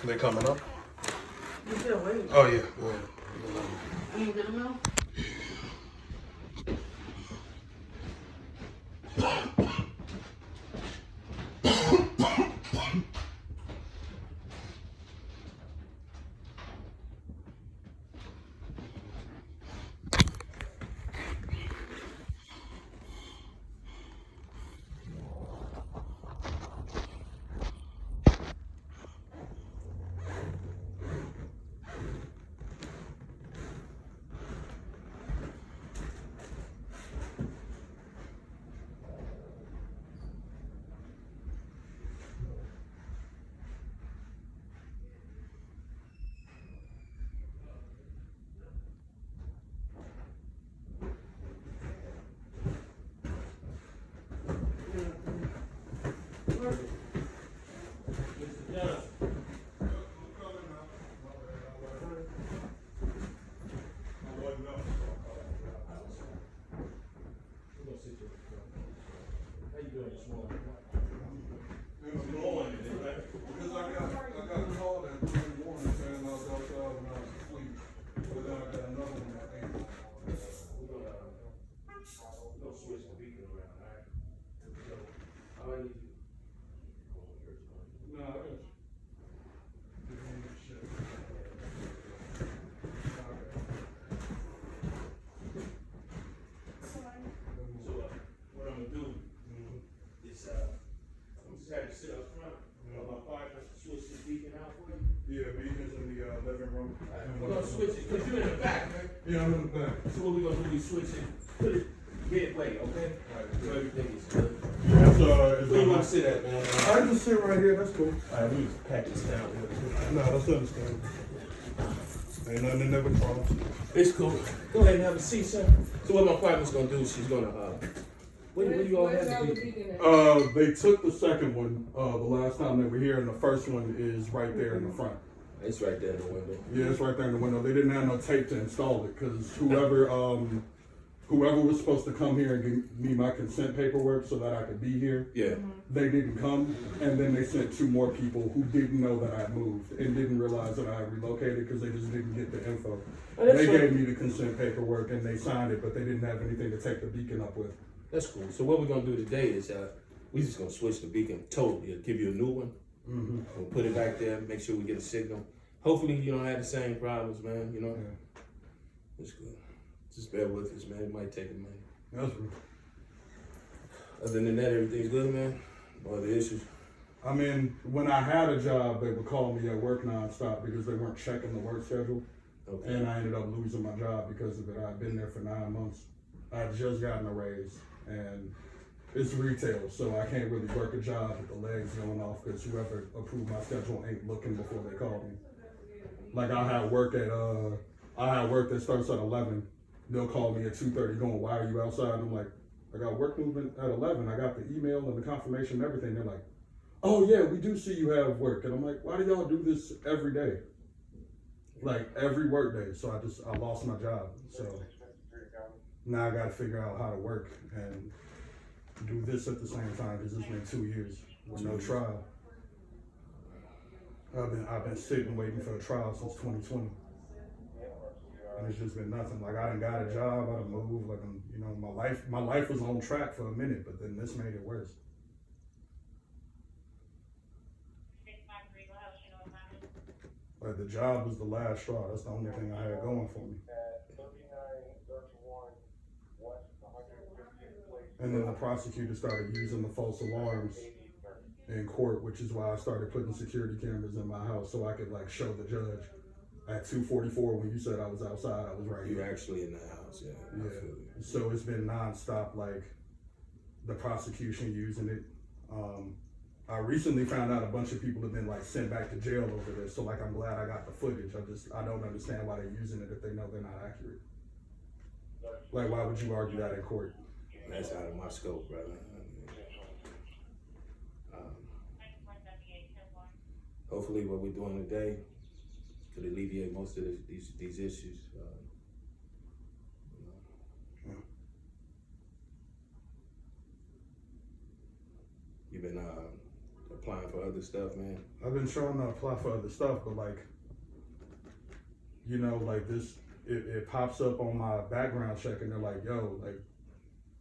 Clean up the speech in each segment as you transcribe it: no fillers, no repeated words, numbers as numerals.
They coming up? You still waiting? Oh yeah. Go ahead. You ain't get them out? Because I got a call at 3 in the morning saying I was outside when I was asleep. But then I got another one at 8. We're gonna switch the beacon around, alright? So, all I need you. No, I got you. Shit. So, what I'm gonna do is, I'm just have you sit up front, my partner switch the beacon out for you. Yeah, beacons in the living room. We're gonna switch it, cause you're in the back, man. Yeah, I'm in the back. So what we gonna do, we switch it, put it midway, okay? So everything is good. It's Where you wanna sit at, man? I can just sit right here, that's cool. Alright, we just pack this down real quick. No, that's understandable. Ain't nothing that never cross. It's cool. Go ahead and have a seat, sir. So what my partner's gonna do, she's gonna, where do you all have the beacon? They took the second one, the last time they were here, and the first one is right there in the front. It's right there in the window. Yeah, it's right there in the window. They didn't have no tape to install it, because whoever was supposed to come here and give me my consent paperwork so that I could be here, Yeah. they didn't come, and then they sent 2 more people who didn't know that I moved and didn't realize that I relocated because they just didn't get the info. Oh, that's They fine. gave me the consent paperwork and they signed it, but they didn't have anything to take the beacon up with. That's cool. So what we're gonna do today is, we just gonna switch the beacon totally. I'll give you a new one. Mm-hmm. We'll put it back there, make sure we get a signal. Hopefully you don't have the same problems, man, you know? Yeah. It's good. Just bear with us, man. It might take a minute. That's good. Other than that, everything's good, man? No other issues? I mean, when I had a job, they would call me at work nonstop because they weren't checking the work schedule. Okay. And I ended up losing my job because of it. I'd been there for 9 months. I had just gotten a raise, and it's retail, so I can't really work a job with the legs going off because whoever approved my schedule ain't looking before they call me. Like I had work that starts at 11. They'll call me at 2:30 going, "Why are you outside?" And I'm like, "I got work movement at 11. I got the email and the confirmation and everything." They're like, "Oh yeah, we do see you have work." And I'm like, "Why do y'all do this every day?" Like every work day. So I lost my job. So now I got to figure out how to work and do this at the same time because it's been 2 years with no trial. I've been sitting waiting for a trial since 2020. And it's just been nothing. Like I done got a job, I done moved, like my life was on track for a minute, but then this made it worse. Like the job was the last straw. That's the only thing I had going for me. And then the prosecutor started using the false alarms in court, which is why I started putting security cameras in my house so I could like show the judge. At 2:44, when you said I was outside, I was right here. You're actually in the house, yeah. I feel you. So it's been nonstop, like the prosecution using it. I recently found out a bunch of people have been like sent back to jail over this. So like I'm glad I got the footage. I don't understand why they're using it if they know they're not accurate. Like why would you argue that in court? That's out of my scope, brother. Hopefully what we're doing today could alleviate most of these issues. Yeah. You've been applying for for other stuff, man. I've been trying to apply for other stuff, but like, you know, like this, it pops up on my background check and they're like, yo, like,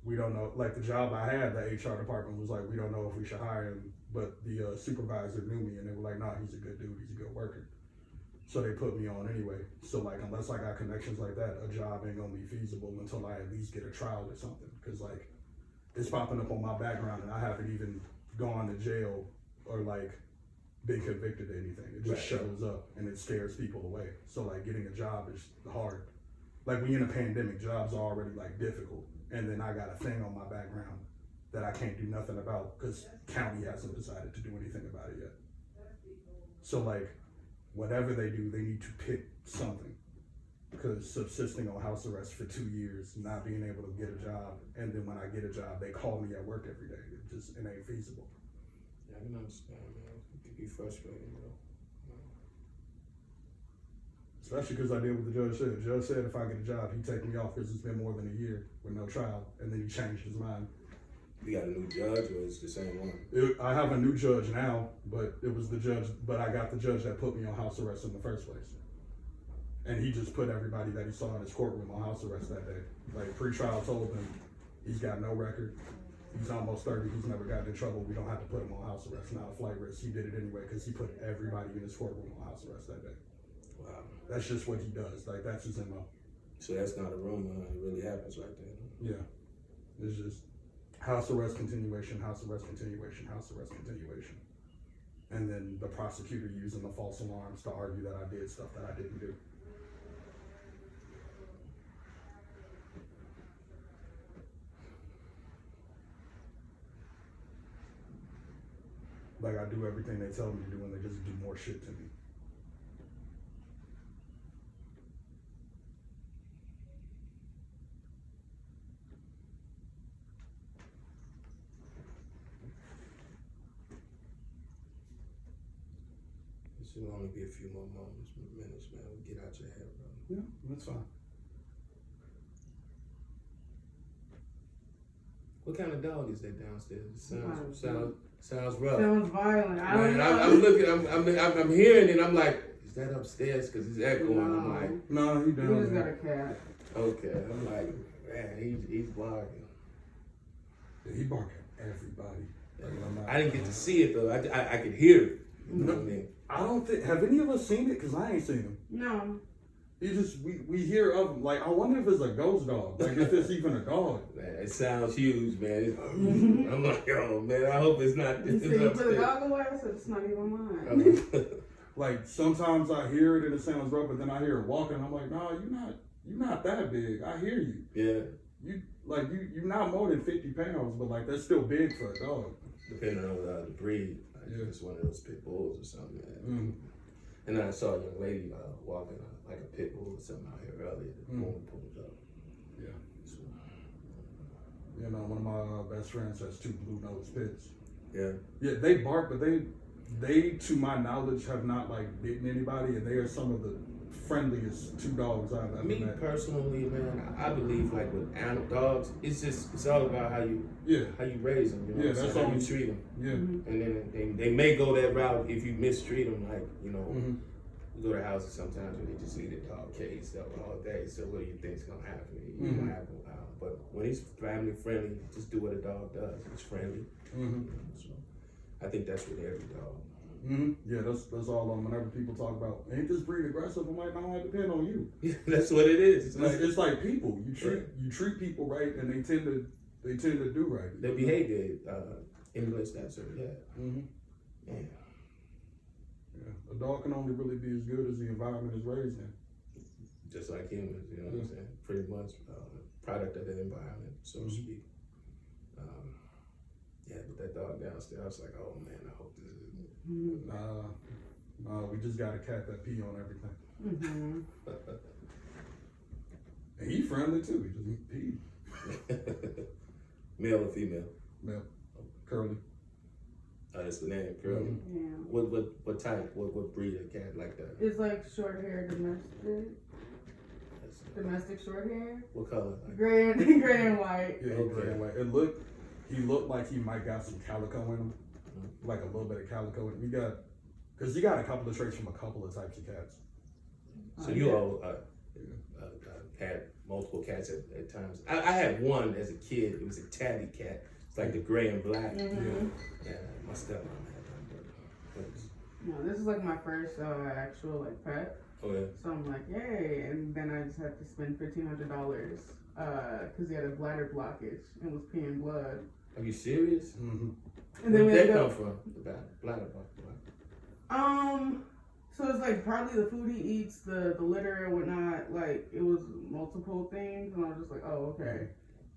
we don't know, like the job I had, the HR department was like, we don't know if we should hire him, but the supervisor knew me and they were like, nah, he's a good dude, he's a good worker. So they put me on anyway. So like, unless I got connections like that, a job ain't gonna be feasible until I at least get a trial or something. Cause like, it's popping up on my background and I haven't even gone to jail or like been convicted of anything. It just shows up and it scares people away. So like getting a job is hard. Like we in a pandemic, jobs are already like difficult. And then I got a thing on my background that I can't do nothing about because county hasn't decided to do anything about it yet. So like whatever they do, they need to pick something. Because subsisting on house arrest for 2 years, not being able to get a job, and then when I get a job, they call me at work every day. It ain't feasible. Yeah, I can understand, man. It could be frustrating, you know. Especially because I did what the judge said. The judge said if I get a job, he'd take me off because it's been more than a year with no trial, and then he changed his mind. You got a new judge, or it's the same one? I have a new judge now, but it was the judge, but I got the judge that put me on house arrest in the first place. And he just put everybody that he saw in his courtroom on house arrest that day. Like pre-trial told him he's got no record. He's almost 30. He's never gotten in trouble. We don't have to put him on house arrest. Not a flight risk. He did it anyway because he put everybody in his courtroom on house arrest that day. Wow. That's just what he does. Like that's his MO. So that's not a rumor. It really happens like that. Yeah. It's just house arrest continuation, house arrest continuation, house arrest continuation. And then the prosecutor using the false alarms to argue that I did stuff that I didn't do. Like I do everything they tell me to do and they just do more shit to me. This will only be a few more minutes, man. We'll get out your head, bro. Yeah, that's fine. What kind of dog is that downstairs? It sounds rough. Sounds violent. I don't Man, know. I'm looking. I'm hearing it. I'm like, is that upstairs? Because it's echoing. I'm like, No, he We down just got there. a cat. okay. I'm like, man, he's barking. Yeah, he bark at everybody. Like, I'm not- I didn't get to see it though. I could hear it. You know what I mean? I don't think, have any of us seen it? Cause I ain't seen him. No. He just, we hear of him. Like, I wonder if it's a ghost dog. Like, if it's even a dog. Man, it sounds huge, man. I'm like, oh man, I hope it's not. You It's see, you put a upstairs. dog away, I said, it's not even mine. Like, sometimes I hear it and it sounds rough, but then I hear it walking. I'm like, nah, you're not that big. I hear you. Yeah, You're not more than 50 pounds, but like, that's still big for a dog. depending on the breed. Like, Yeah. it's one of those pit bulls or something. Man. Mm. And then I saw a young lady walking like a pit bull or something out here earlier. The Mm. boom pulled up. Yeah. So, You know, one of my best friends has 2 blue-nosed pits. yeah. Yeah, they bark, but they, to my knowledge, have not like bitten anybody, and they are some of the friendliest 2 dogs I've ever Me met. personally, man, I believe like with animal dogs, it's all about how you Yeah, raise them. You know Yeah, what I'm that's saying? How all. you treat them. yeah. And then they may go that route if you mistreat them. Like, you know, Mm-hmm. you go to houses sometimes where they just leave the dog caged up all day. So what do you think's gonna happen? You Mhm. gonna happen. But when he's family friendly, just do what a dog does. It's friendly. Mm-hmm. So I think that's with every dog. Mm-hmm. Yeah, that's all. Whenever people talk about, ain't this breed aggressive? I'm like, no, it depends on you. That's what it is. It's like people. You treat people right, and they tend to do right. Their behavior emulates that. So yeah. Mm-hmm. Yeah. Yeah, a dog can only really be as good as the environment is raised in. Just like humans, you know what I'm saying? Pretty much product of the environment, so to speak. Yeah, but that dog downstairs, I was like, oh man, I hope this is Nah, we just got a cat that pee on everything. Mm-hmm. And he friendly too. He just pee. Male or female? Male, curly. That's the name, Curly. Yeah. What type? What breed of cat like that? It's like short hair domestic short hair. What color? Like, Gray and white. Yeah, Okay. gray and white. He looked like he might got some calico in him. like a little bit of calico. We got, cause you got a couple of traits from a couple of types of cats. So you all had multiple cats at times. I had one as a kid. It was a tabby cat. It's like the gray and black. Mm-hmm. Yeah, my stepmom had one. But No, this is like my first actual like pet. oh yeah. So I'm like, yay! And then I just had to spend $1,500 because he had a bladder blockage and was peeing blood. Are you serious? Mm-hmm. And then Where we did had that to come from? The bladder block. So it's like probably the food he eats, the litter and whatnot. Like it was multiple things, and I was just like, oh okay.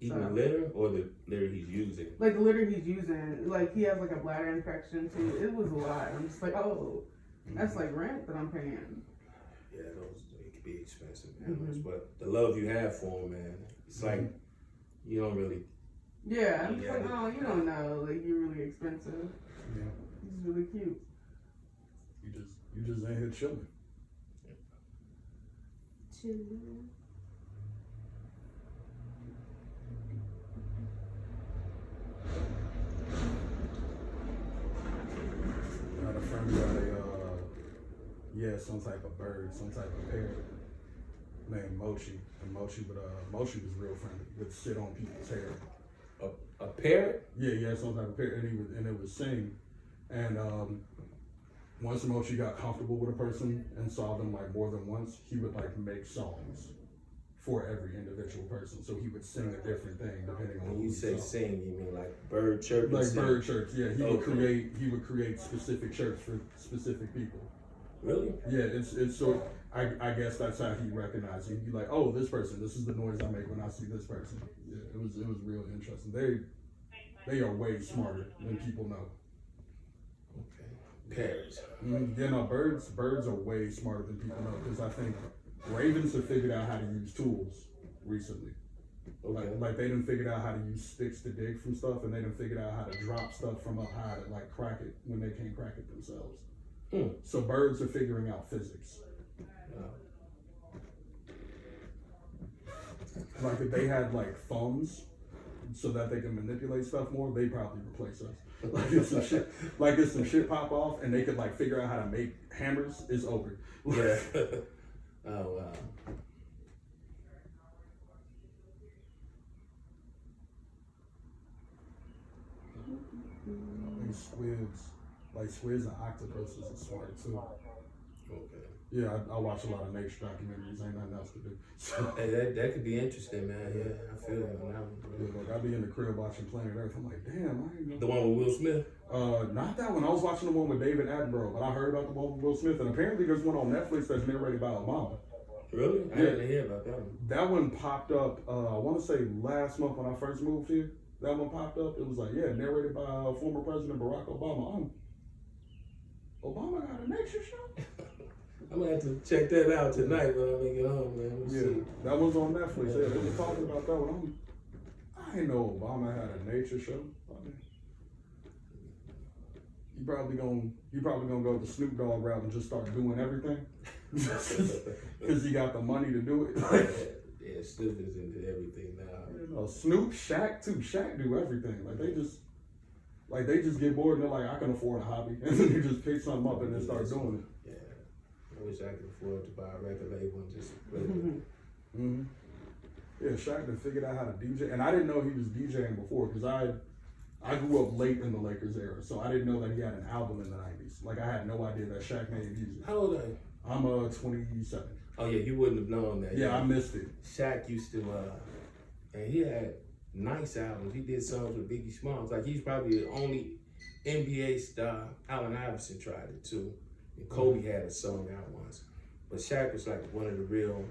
Eating the So- litter or the litter he's using? Like the litter he's using, like he has like a bladder infection too. It was a lot. I'm just like, oh, that's like rent that I'm paying. Yeah, those it could be expensive animals, but the love you have for them, man, it's like you don't really. Yeah, I'm just Yeah. like, oh, you don't know, like you're really expensive. Yeah. He's really cute. You just ain't here chilling. I had a friend who had some type of bird, some type of parrot named Mochi. And Mochi was real friendly. He would sit on people's hair. A parrot? Yeah, some type of parrot, and it would sing. And once Mochi got comfortable with a person and saw them like more than once, he would like make songs for every individual person. So he would sing a different thing depending on When who you he say saw. sing, you mean like bird chirping? Like sing? bird chirps, yeah. He Okay. would create specific chirps for specific people. Really? Yeah, it's so I guess that's how he recognized you. He'd be like, oh, this person, this is the noise I make when I see this person. Yeah, it was real interesting. They are way smarter than people know. Okay. Parrots. Yeah, no, birds are way smarter than people know because I think ravens have figured out how to use tools recently. Okay. Like they done figured out how to use sticks to dig from stuff, and they done figured out how to drop stuff from up high to like crack it when they can't crack it themselves. So birds are figuring out physics. Like if they had like thumbs so that they can manipulate stuff more, they probably replace us. Like if some shit pop off and they could like figure out how to make hammers, it's over. Yeah. Oh wow. Squids and octopuses are smart too. Okay. Yeah, I watch a lot of nature documentaries. Ain't nothing else to do. So, Hey, that could be interesting, man. Yeah, I feel it on that one. yeah, like I be in the crib watching Planet Earth. I'm like, damn, I ain't know. The one with Will Smith? Not that one. I was watching the one with David Attenborough, but I heard about the one with Will Smith, and apparently there's one on Netflix that's narrated by Obama. Really? I Yeah. didn't hear about that one. That one popped up. I want to say last month when I first moved here. That one popped up. It was like, yeah, narrated by former President Barack Obama. Obama got a nature show. I'm gonna have to check that out tonight when I get home, man. We'll Yeah, see. that was on Netflix. Yeah, they were talking about that one. I didn't know Obama had a nature show. I mean, he probably gonna go the Snoop Dogg route and just start doing everything because he got the money to do it. Yeah, Snoop is into everything now. You know, Snoop, Shaq too. Shaq do everything. Like they just get bored and they're like, I can afford a hobby, and then they just pick something up and then start doing it. Yeah. I wish I could afford to buy a record label and just play it. Mm-hmm. Yeah, Shaq done figured out how to DJ, and I didn't know he was DJing before because I grew up late in the Lakers era, so I didn't know that he had an album in the '90s. Like I had no idea that Shaq made music. How old are you? I'm 27. Oh yeah, you wouldn't have known that. Yeah, I missed it. Shaq used to, and he had nice albums. He did songs with Biggie Smalls. Like he's probably the only NBA star. Allen Iverson tried it too. And Kobe had a song out once. But Shaq was like one of the real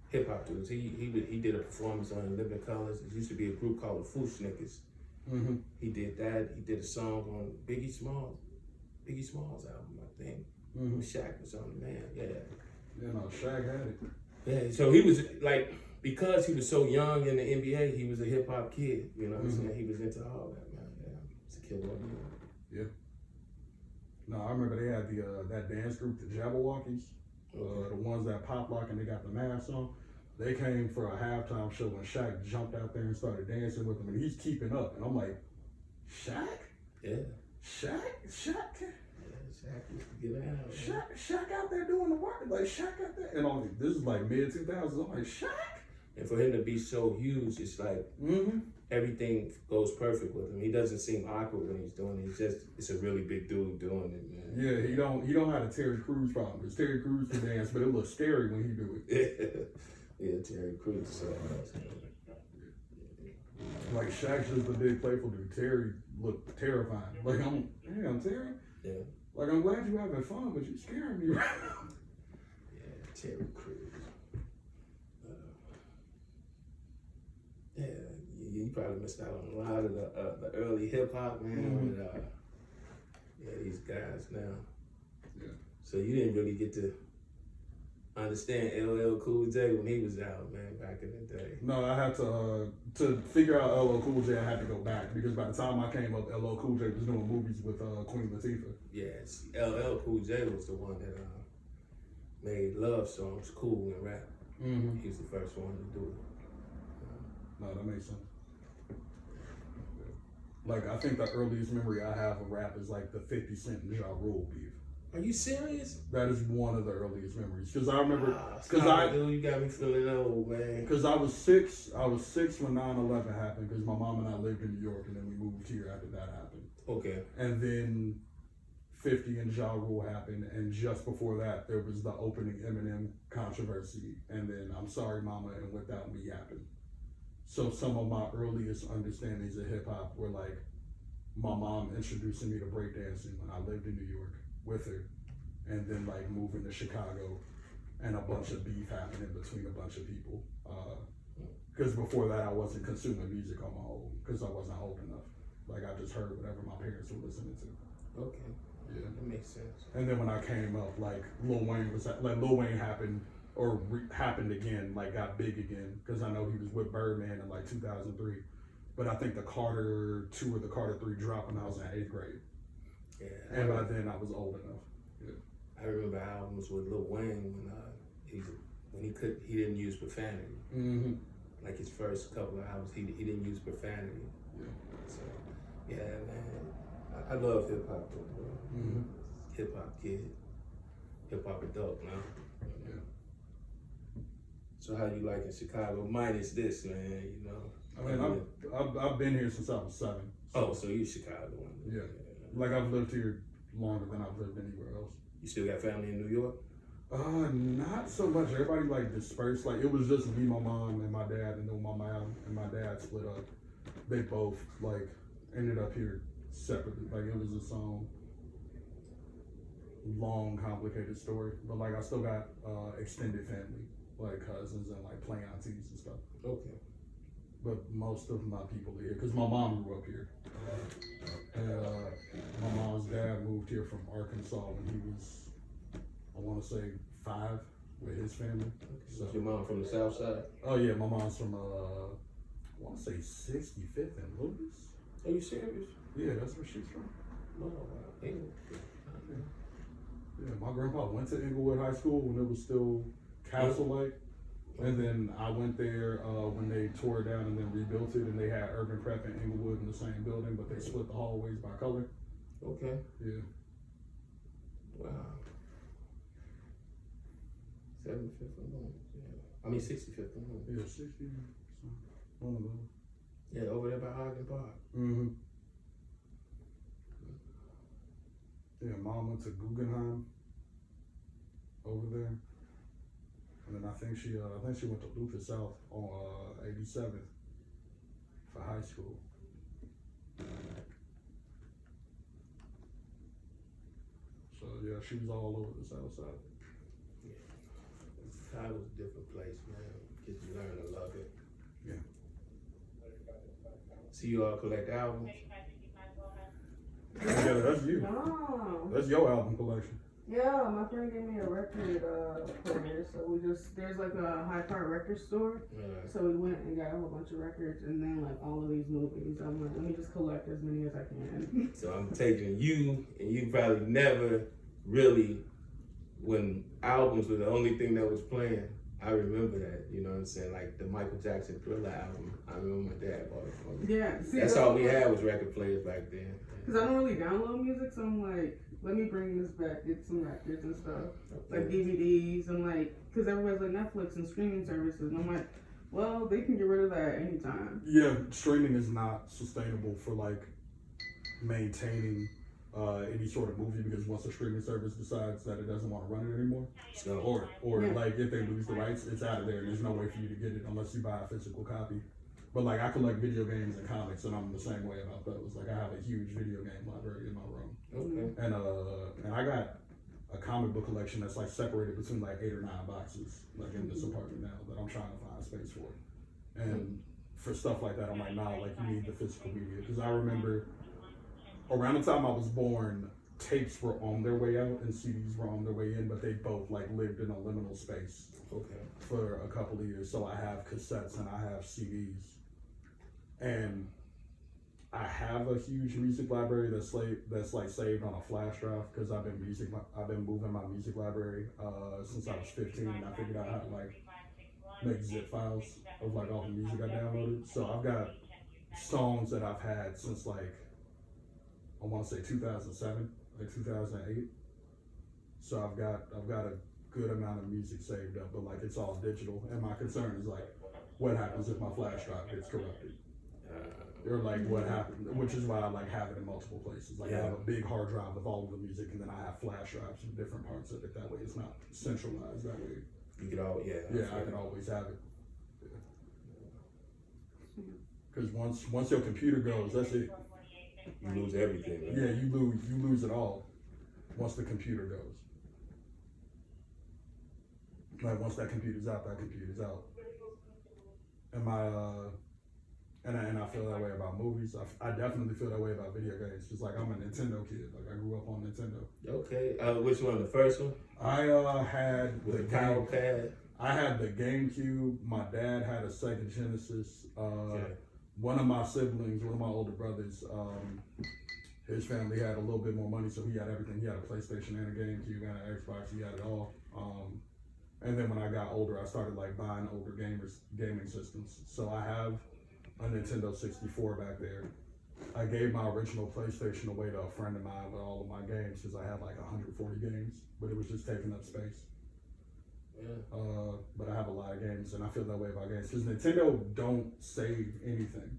hip hop dudes. He did a performance on Living Colors. It used to be a group called the Fooshnickers. Mm-hmm. He did that. He did a song on Biggie Smalls album, I think. Mm-hmm. Shaq was on the man. Yeah. You know, Shaq had it. Yeah, so he was like, because he was so young in the NBA, he was a hip hop kid. You know what I'm saying? He was into all that, man. Yeah, it's a killer. Yeah. No, I remember they had that dance group, the Jabberwockies, the ones that pop lock and they got the masks on. They came for a halftime show when Shaq jumped out there and started dancing with them, and he's keeping up. And I'm like, Shaq? Yeah. Shaq Shaq used to get out. Man. Shaq out there doing the work. Like, Shaq out there. And on this is like mid-2000s. I'm like, Shaq? And for him to be so huge, it's like everything goes perfect with him. He doesn't seem awkward when he's doing it. It's a really big dude doing it, man. Yeah, he don't have a Terry Crews problem. Because Terry Crews can dance, but it looks scary when he do it. Yeah, Terry Crews. So, like, Shaq's just a big playful dude. Terry looked terrifying. Like, damn, Terry. Yeah. Like, I'm glad you're having fun, but you're scaring me. Yeah, Terry Crews. Yeah, you probably missed out on a lot of the early hip hop, man. With, these guys now. Yeah. So you didn't really get to understand LL Cool J when he was out, man, back in the day. No, I had to figure out LL Cool J. I had to go back because by the time I came up, LL Cool J was doing movies with Queen Latifah. Yes, LL Cool J was the one that made love songs cool and rap. Mm-hmm. He was the first one to do it. No, that makes sense. Like, I think the earliest memory I have of rap is like the 50 Cent and Ja Rule beef. Are you serious? That is one of the earliest memories because I remember Dude, you got me feeling old, man. because I was six when 9/11 happened because my mom and I lived in New York and then we moved here after that happened. Okay. And then 50 and Ja Rule happened, and just before that there was the opening Eminem controversy, and then I'm Sorry Mama and Without Me happened. So some of my earliest understandings of hip hop were like my mom introducing me to breakdancing when I lived in New York with her, and then like moving to Chicago and a bunch of beef happening between a bunch of people. Because before that I wasn't consuming music on my own because I wasn't old enough. Like I just heard whatever my parents were listening to. Okay. Yeah. That makes sense. And then when I came up, like Lil Wayne happened happened again, like got big again, because I know he was with Birdman in like 2003. But I think the Carter 2 or the Carter 3 dropped when I was in 8th grade. Yeah. And by then I was old enough. Yeah. I remember albums with Lil Wayne when he didn't use profanity. Mm-hmm. Like his first couple of albums, he didn't use profanity. Yeah. So yeah, man, I love hip hop, bro. Mm-hmm. Hip hop kid, hip hop adult now. Yeah. So how you like in Chicago? Minus this, man. You know. I mean, I've been here since I was 7. Oh, so you Chicago? Yeah. Like I've lived here longer than I've lived anywhere else. You still got family in New York? Not so much. Everybody like dispersed. Like it was just me, my mom, and my dad, and then my mom and my dad split up. They both like ended up here separately. Like it was its own long, complicated story. But like I still got extended family, like cousins and like play aunties and stuff. Okay. But most of my people are here because my mom grew up here. And my mom's dad moved here from Arkansas when he was, I want to say 5 with his family. So, Is your mom from the South Side? oh yeah, my mom's from I want to say 65th and Lucas. Are you serious? Yeah, that's where she's from. Oh, wow. Hey. Yeah, my grandpa went to Inglewood High School when it was still castle-like. And then I went there when they tore it down and then rebuilt it, and they had Urban Prep and Inglewood in the same building, but they split the hallways by color. Okay. Yeah. Wow. 75th and Lawrence, yeah. I mean 65th and Lawrence. Yeah, 60. So, one of those. Yeah, over there by Ogden Park. Mm-hmm. Yeah, mom went to Guggenheim over there. And then I think she went to Luther South on 87th for high school. So yeah, she was all over the South Side. Chicago's a different place, man. Get you learn to love it. Yeah. See you all collect albums. Yeah, that's you. Oh. That's your album collection. Yeah, my friend gave me a record player, so there's like a Hyde Park record store, so we went and got a whole bunch of records, and then like all of these movies. I'm like, let me just collect as many as I can. So I'm taking you, and you probably never really, when albums were the only thing that was playing, I remember that, you know what I'm saying? Like the Michael Jackson Thriller album. I remember my dad bought it for me. Yeah, see, That's all we had was record players back then. Because I don't really download music, so I'm like, let me bring this back, get some records and stuff, like DVDs and like, because everybody's like Netflix and streaming services, and I'm like, well, they can get rid of that anytime. Yeah, streaming is not sustainable for like maintaining any sort of movie, because once a streaming service decides that it doesn't want to run it anymore, So, or Yeah. like if they lose the rights, it's out of there and there's no way for you to get it unless you buy a physical copy. But like I collect video games and comics, and I'm the same way about those. Like I have a huge video game library in my room, okay. and I got a comic book collection that's like separated between like 8 or 9 boxes, like in this apartment now that I'm trying to find space for. And for stuff like that, I'm like, nah, like you need the physical media, because I remember around the time I was born, tapes were on their way out and CDs were on their way in, but they both like lived in a liminal space Okay. for a couple of years. So I have cassettes and I have CDs, and I have a huge music library that's like saved on a flash drive, because I've been moving my music library since I was 15, and I figured out how to like make zip files of like all the music I downloaded. So I've got songs that I've had since like I want to say 2007, like 2008. So I've got a good amount of music saved up, but like it's all digital. And my concern is like, what happens if my flash drive gets corrupted? Or like what happened, which is why I like have it in multiple places. Like I have a big hard drive with all of the music, and then I have flash drives with different parts of it. That way it's not centralized. That way, You could all, I can always have it. Because once your computer goes, that's it. You lose everything. Right? Yeah, you lose it all once the computer goes. Like once that computer's out, that computer's out. And I feel that way about movies. I definitely feel that way about video games. Just like I'm a Nintendo kid. Like I grew up on Nintendo. Okay. Which one? The first one? I had With the power pad? I had the GameCube. My dad had a Sega Genesis. Okay. One of my siblings, one of my older brothers, his family had a little bit more money, so he had everything. He had a PlayStation and a GameCube and an Xbox. He had it all. And then when I got older, I started like buying older gaming systems. So I have a Nintendo 64 back there. I gave my original PlayStation away to a friend of mine with all of my games, because I had like 140 games, but it was just taking up space. Yeah. But I have a lot of games, and I feel that way about games, because Nintendo don't save anything.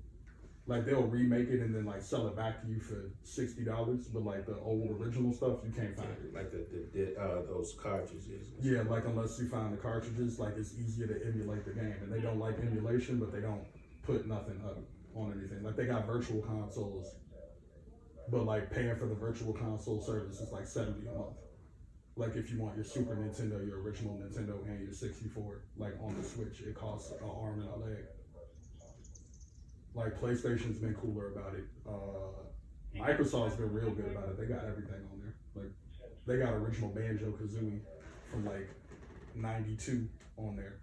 Like they'll remake it and then like sell it back to you for $60, but like the old original stuff, you can't find it. Like those cartridges. Yeah, like unless you find the cartridges, like it's easier to emulate the game, and they don't like emulation, but they don't put nothing up on anything. Like they got virtual consoles, but like paying for the virtual console service is like $70 a month. Like if you want your Super Nintendo, your original Nintendo, and your 64, like on the Switch, it costs an arm and a leg. Like PlayStation's been cooler about it. Microsoft's been real good about it. They got everything on there. Like they got original Banjo-Kazooie from like '92 on there,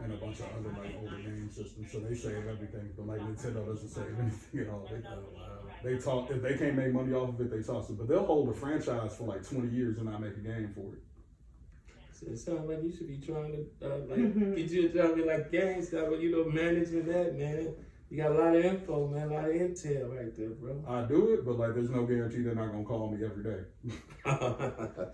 and a bunch of other like older game systems. So they save everything, but like Nintendo doesn't save anything at all. They talk, if they can't make money off of it, they toss it. But they'll hold a franchise for like 20 years and not make a game for it. So it sounds like you should be trying to get you a job in like GameStop, but managing that, man. You got a lot of info, man, a lot of intel right there, bro. I do it, but like there's no guarantee they're not gonna call me every day.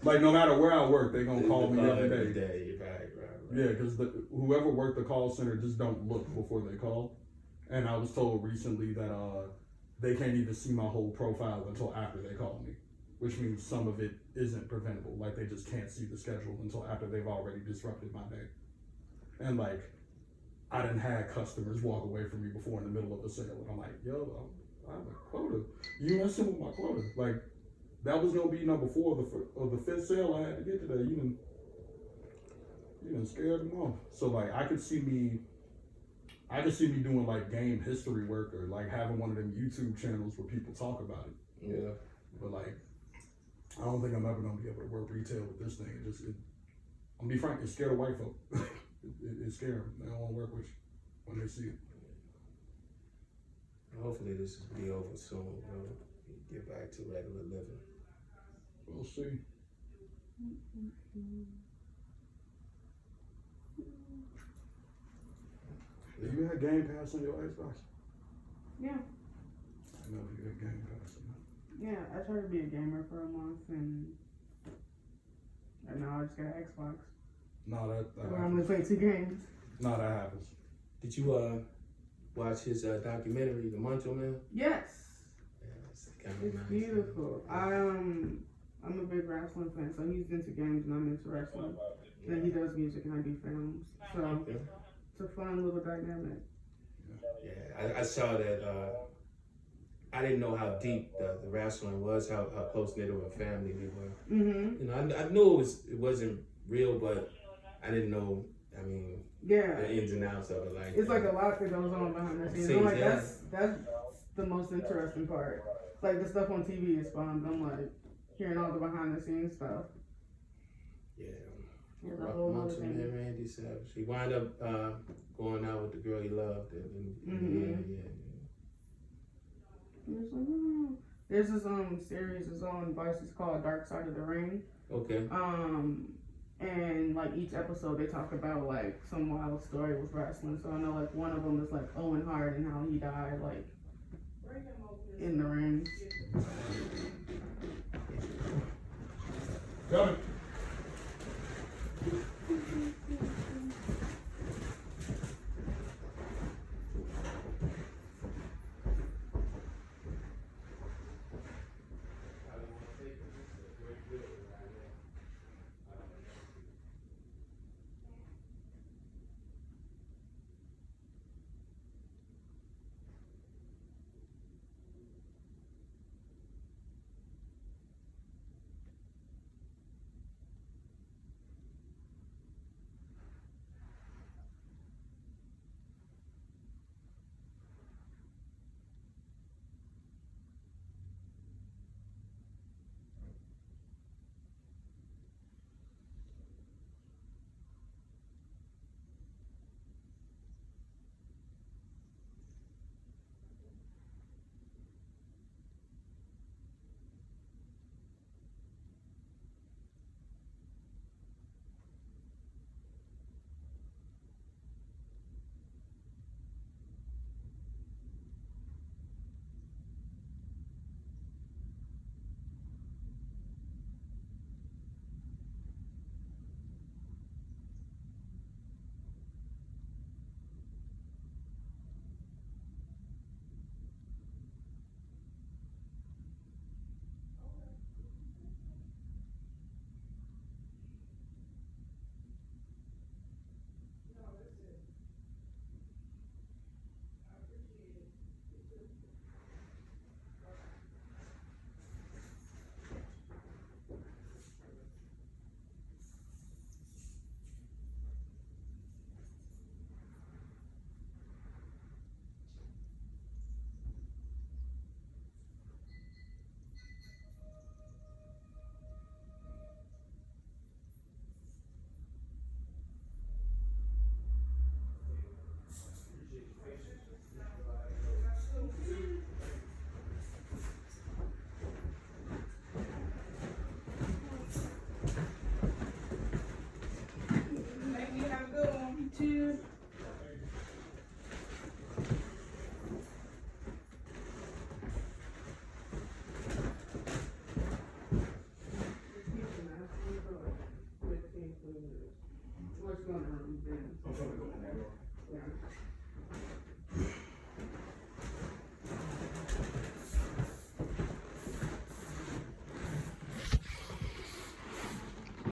Like no matter where I work, they're gonna call me every day. Right. Yeah, because whoever worked the call center just don't look before they call. And I was told recently that they can't even see my whole profile until after they call me, which means some of it isn't preventable. Like they just can't see the schedule until after they've already disrupted my day. And like I done had customers walk away from me before in the middle of a sale, and I'm like, yo, I have a quota. You messing with my quota? Like that was gonna be number 4 of the 5th sale I had to get today. You done scared them off. So like I could see me doing like game history work, or like having one of them YouTube channels where people talk about it. Yeah. But like I don't think I'm ever gonna be able to work retail with this thing. I'm gonna be frank, it scared of white folk. it scared them. They don't want to work with you when they see it. Hopefully this will be over soon, bro. Get back to regular living. We'll see. you had Game Pass on your Xbox? Yeah. I know you had Game Pass on that. Yeah, I tried to be a gamer for a month and now I just got an Xbox. No, that Where I'm gonna happens. play 2 games. No, that happens. Did you watch his documentary, The Macho Man? Yes. Yeah, it's kind of It's nice. beautiful. I'm a big wrestling fan, so he's into games and I'm into wrestling. And he does music and I do films. So Yeah. it's a fun little dynamic. Yeah, I saw that. I didn't know how deep the wrestling was, how close knit of a family we were. Mm-hmm. You know, I knew it wasn't real, but I didn't know. I mean, Yeah. the ins and outs of it. Like It's like a lot that goes on behind the scenes. I'm like, that's the most interesting part. Like the stuff on TV is fun, but I'm like hearing all the behind the scenes stuff. Yeah. It's a whole other Macho thing. Man Randy Savage. He wound up going out with the girl he loved. It's like, oh. There's this series is on Vice. It's called Dark Side of the Ring. Okay. And like each episode they talk about like some wild story with wrestling. So I know like one of them is like Owen Hart and how he died like in the ring. Got it.